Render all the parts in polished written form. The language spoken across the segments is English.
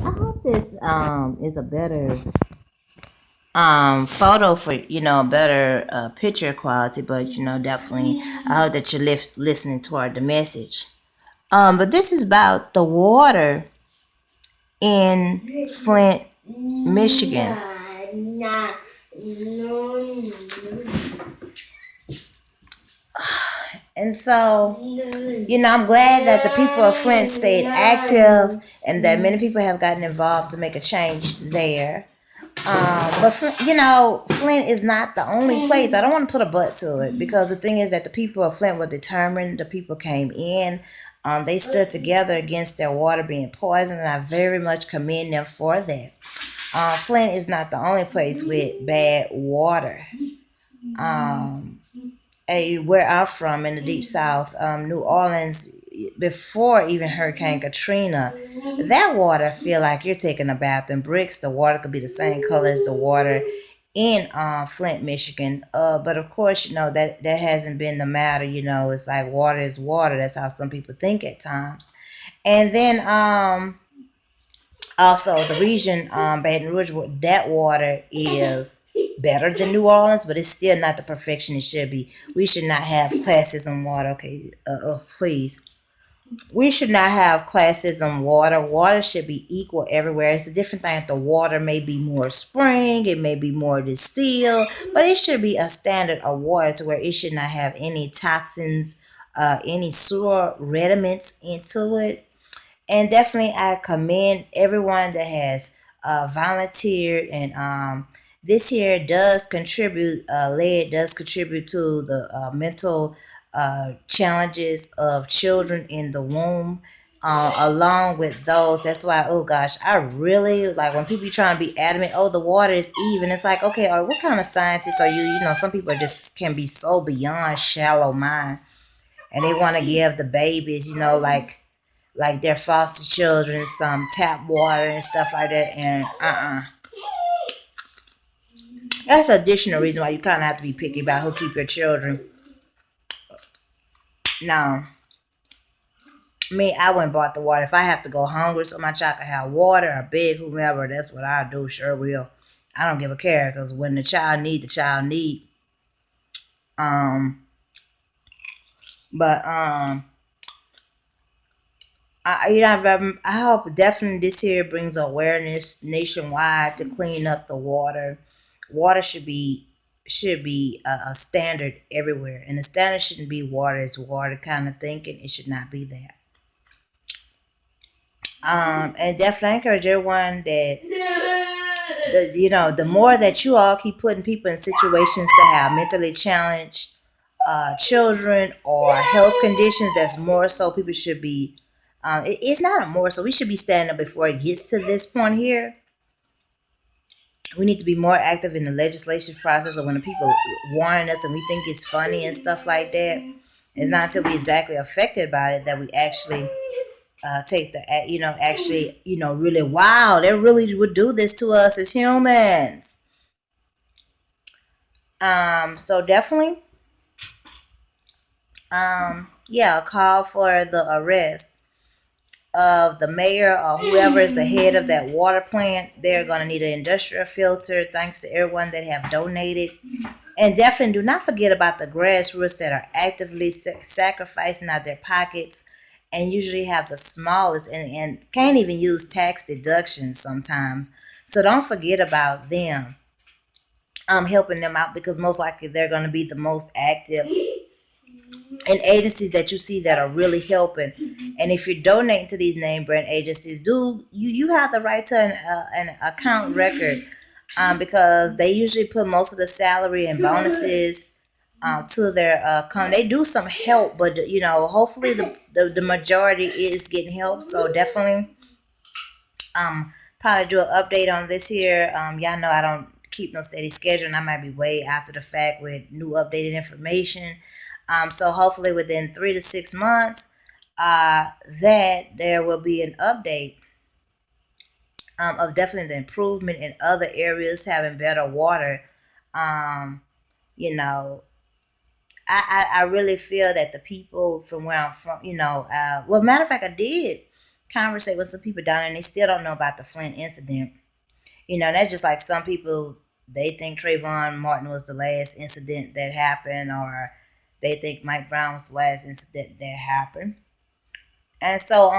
I hope this is a better photo for better picture quality, but definitely I hope that you're listening toward the message. But this is about the water in Flint, Michigan. And so, I'm glad that the people of Flint stayed active and that many people have gotten involved to make a change there. But Flint is not the only place. I don't want to put a but to it because the thing is that the people of Flint were determined. The people came in. They stood together against their water being poisoned, and I very much commend them for that. Flint is not the only place with bad water. Where I'm from in the deep south, New Orleans, before even Hurricane Katrina, that water feel like you're taking a bath in bricks. The water could be the same color as the water in Flint, Michigan. But of course, that hasn't been the matter. It's like water is water. That's how some people think at times. And then also the region, Baton Rouge, that water is better than New Orleans, but it's still not the perfection it should be. We should not have classism water. Okay, please. We should not have classism water. Water should be equal everywhere. It's a different thing if the water may be more spring, it may be more distilled, but it should be a standard of water to where it should not have any toxins, any sewer rediments into it. And definitely, I commend everyone that has volunteered, and this here does contribute. Lead does contribute to the mental challenges of children in the womb. Along with those, that's why, oh gosh, I really like when people trying to be adamant, oh, the water is even. It's like, okay, what kind of scientist are you? Some people just can be so beyond shallow mind, and they want to give the babies, like their foster children some tap water and stuff like that. And that's an additional reason why you kind of have to be picky about who keep your children. Now, me, I went and bought the water. If I have to go hungry so my child can have water or big whomever, that's what I do. Sure will. I don't give a care because when the child need, the child need. Um, but I hope definitely this year brings awareness nationwide to clean up the water. Water should be a standard everywhere, and the standard shouldn't be water is water kind of thinking. It should not be that. And definitely encourage everyone that the more that you all keep putting people in situations to have mentally challenged children or health conditions, that's more so people should be. It's not a more so we should be standing up before it gets to this point here. We need to be more active in the legislative process, or when the people warning us and we think it's funny and stuff like that. It's not until we exactly affected by it that we actually take actually, really, wow, they really would do this to us as humans. So definitely, yeah, a call for the arrest of the mayor or whoever is the head of that water plant. They're going to need an industrial filter. Thanks to everyone that have donated. And definitely do not forget about the grassroots that are actively sacrificing out their pockets and usually have the smallest and can't even use tax deductions sometimes. So don't forget about them. Helping them out because most likely they're going to be the most active and agencies that you see that are really helping. And if you're donating to these name brand agencies, you have the right to an account record, because they usually put most of the salary and bonuses to their they do some help, but hopefully the majority is getting help. So definitely probably do an update on this here. Y'all know I don't keep no steady schedule, and I might be way after the fact with new updated information. So hopefully within 3 to 6 months, that there will be an update of definitely the improvement in other areas having better water. You know, I really feel that the people from where I'm from, well, matter of fact, I did conversate with some people down there, and they still don't know about the Flint incident. That's just like some people, they think Trayvon Martin was the last incident that happened, or they think Mike Brown was the last incident that happened. And so,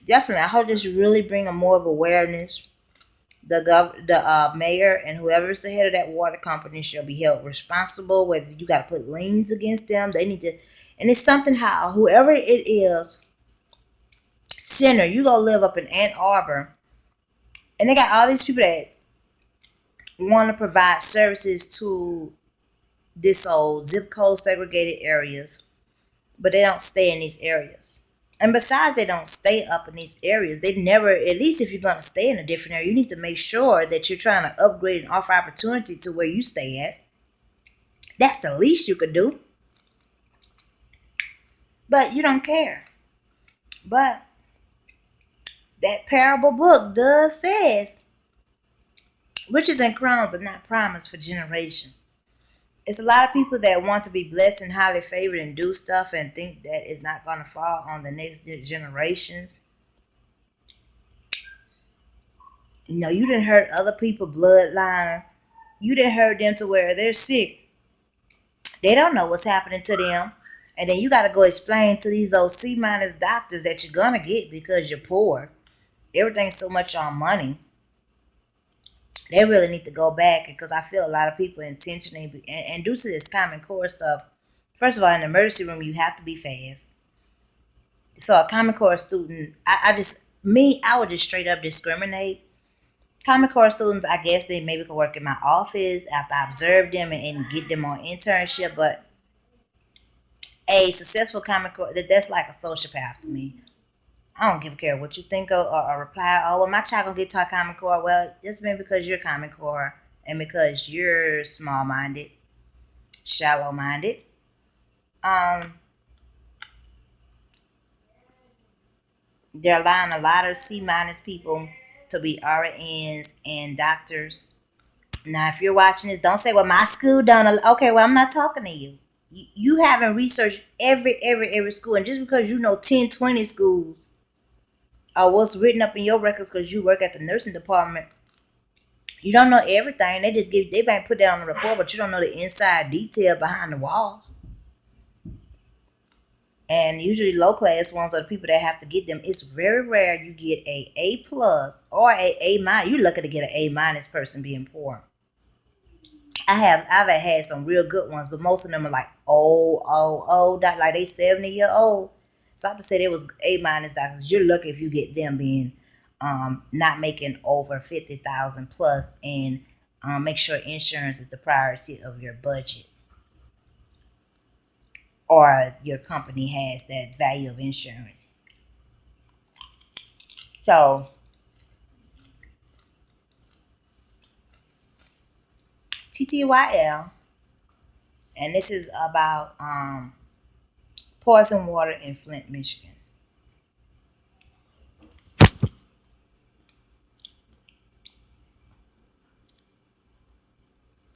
definitely, I hope this really bring a more of awareness. The mayor and whoever is the head of that water company shall be held responsible. Whether you got to put liens against them, they need to. And it's something how whoever it is, Center, you go live up in Ann Arbor, and they got all these people that want to provide services to this old zip code segregated areas, but they don't stay in these areas. And besides, they don't stay up in these areas. They never, at least if you're going to stay in a different area, you need to make sure that you're trying to upgrade and offer opportunity to where you stay at. That's the least you could do. But you don't care. But that parable book does says riches and crowns are not promised for generations. It's a lot of people that want to be blessed and highly favored and do stuff and think that it's not going to fall on the next generations. You didn't hurt other people bloodline. You didn't hurt them to where they're sick. They don't know what's happening to them. And then you got to go explain to these old C- doctors that you're going to get because you're poor. Everything's so much on money. They really need to go back, because I feel a lot of people intentionally, and due to this Common Core stuff, first of all, in the emergency room, you have to be fast. So a Common Core student, I would just straight up discriminate. Common Core students, I guess they maybe could work in my office after I observe them and get them on internship, but a successful Common Core, that's like a sociopath to me. I don't give a care what you think of, or reply, oh, well, my child gonna get taught Common Core. Well, it's been because you're Common Core and because you're small minded, shallow minded. They're allowing a lot of C- people to be RNs and doctors. Now, if you're watching this, don't say, well, my school done. Okay, well, I'm not talking to you. You haven't researched every school. And just because you know 10, 20 schools, or what's written up in your records because you work at the nursing department, you don't know everything. They might put that on the report, but you don't know the inside detail behind the walls. And usually low class ones are the people that have to get them. It's very rare you get A plus or A minus. You're lucky to get an A minus person being poor. I've had some real good ones, but most of them are like old, like they 70-year old. So I have to say they was A minus doctors. You're lucky if you get them being not making over 50,000 plus, and make sure insurance is the priority of your budget, or your company has that value of insurance. So TTYL, and this is about poison water in Flint, Michigan.